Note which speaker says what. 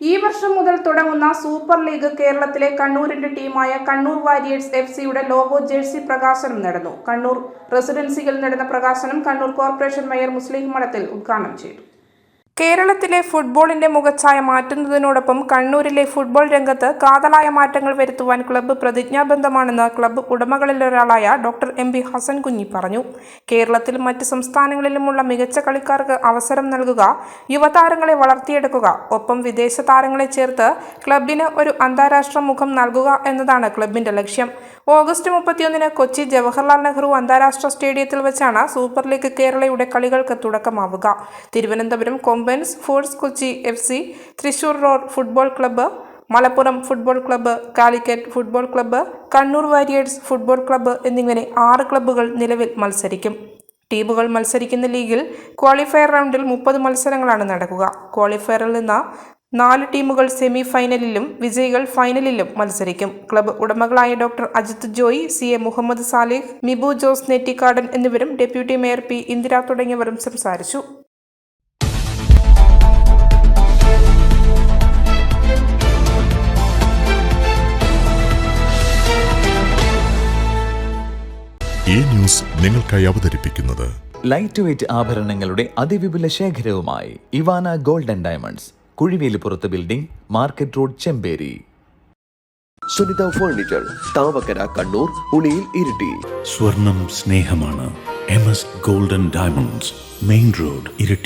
Speaker 1: ഈ വർഷം മുതൽ തുടങ്ങുന്ന സൂപ്പർ ലീഗ് കേരളത്തിലെ കണ്ണൂരിന്റെ ടീമായ കണ്ണൂർ വാരിയേഴ്സ് എഫ്സിയുടെ ലോഗോ ജേഴ്സി പ്രകാശനം നടന്നു. കണ്ണൂർ റെസിഡൻസിയിൽ നടന്ന പ്രകാശനം കണ്ണൂർ കോർപ്പറേഷൻ മേയർ മുസ്ലിം മഠത്തിൽ ഉദ്ഘാടനം ചെയ്തു. കേരളത്തിലെ ഫുട്ബോളിന്റെ മുഖച്ഛായ മാറ്റുന്നതിനോടൊപ്പം കണ്ണൂരിലെ ഫുട്ബോൾ രംഗത്ത് കാതലായ മാറ്റങ്ങൾ വരുത്തുവാൻ ക്ലബ്ബ് പ്രതിജ്ഞാബദ്ധമാണെന്ന് ക്ലബ്ബ് ഉടമകളിലൊരാളായ ഡോക്ടർ എം.പി. ഹസൻ കുഞ്ഞി പറഞ്ഞു. കേരളത്തിലും മറ്റ് സംസ്ഥാനങ്ങളിലുമുള്ള മികച്ച കളിക്കാർക്ക് അവസരം നൽകുക, യുവതാരങ്ങളെ വളർത്തിയെടുക്കുക, ഒപ്പം വിദേശ താരങ്ങളെ ചേർത്ത് ക്ലബ്ബിന് ഒരു അന്താരാഷ്ട്ര മുഖം നൽകുക എന്നതാണ് ക്ലബ്ബിന്റെ ലക്ഷ്യം. ഓഗസ്റ്റ് 31 കൊച്ചി ജവഹർലാൽ നെഹ്റു അന്താരാഷ്ട്ര സ്റ്റേഡിയത്തിൽ വെച്ചാണ് സൂപ്പർ ലീഗ് കേരളയുടെ കളികൾക്ക് തുടക്കമാവുക. Thiruvananthapuram Kombans force Kochi FC, Thrissur road football club, Malappuram football club, Calicut football club, Kannur warriors football club എന്നിങ്ങനെ 6 ക്ലബ്ബുകൾ നിലവിൽ മത്സരിക്കും. ടീമുകൾ മത്സരിക്കുന്ന ലീഗിൽ ക്വാളിഫയർ റൗണ്ടിൽ 30 മത്സരങ്ങളാണ് നടക്കുക. ക്വാളിഫയറിൽ നിന്ന് 4 ടീമുകൾ സെമി ഫൈനലിലും വിജയികൾ ഫൈനലിലും മത്സരിക്കും. ക്ലബ്ബ് ഉടമകളായ ഡോക്ടർ അജിത് ജോയ്, CA മുഹമ്മദ് സാലിഹ്, മിബു ജോസ് നെറ്റിക്കാടൻ എന്നിവരും ഡെപ്യൂട്ടി മേയർ P. ഇന്ദിര തുടങ്ങിയവരും സംസാരിച്ചു.
Speaker 2: ഈ ന്യൂസ് നിങ്ങൾക്കായി അവതരിപ്പിക്കുന്നത്
Speaker 3: ലൈറ്റ് വെയ്റ്റ് ആഭരണങ്ങളുടെ അതിവിപുല ശേഖരവുമായി ഇവാന ഗോൾഡ് ആൻഡ് ഡയമണ്ട്സ്, കുഴിവേലിപ്പുറത്ത് building, market road, Chemperi.
Speaker 4: Sunitha furniture, Thavakkara, Kannur, Uliyil, Iritty.
Speaker 5: സ്വർണം സ്നേഹമാണ്. MS gold and diamonds, main road, Iritty.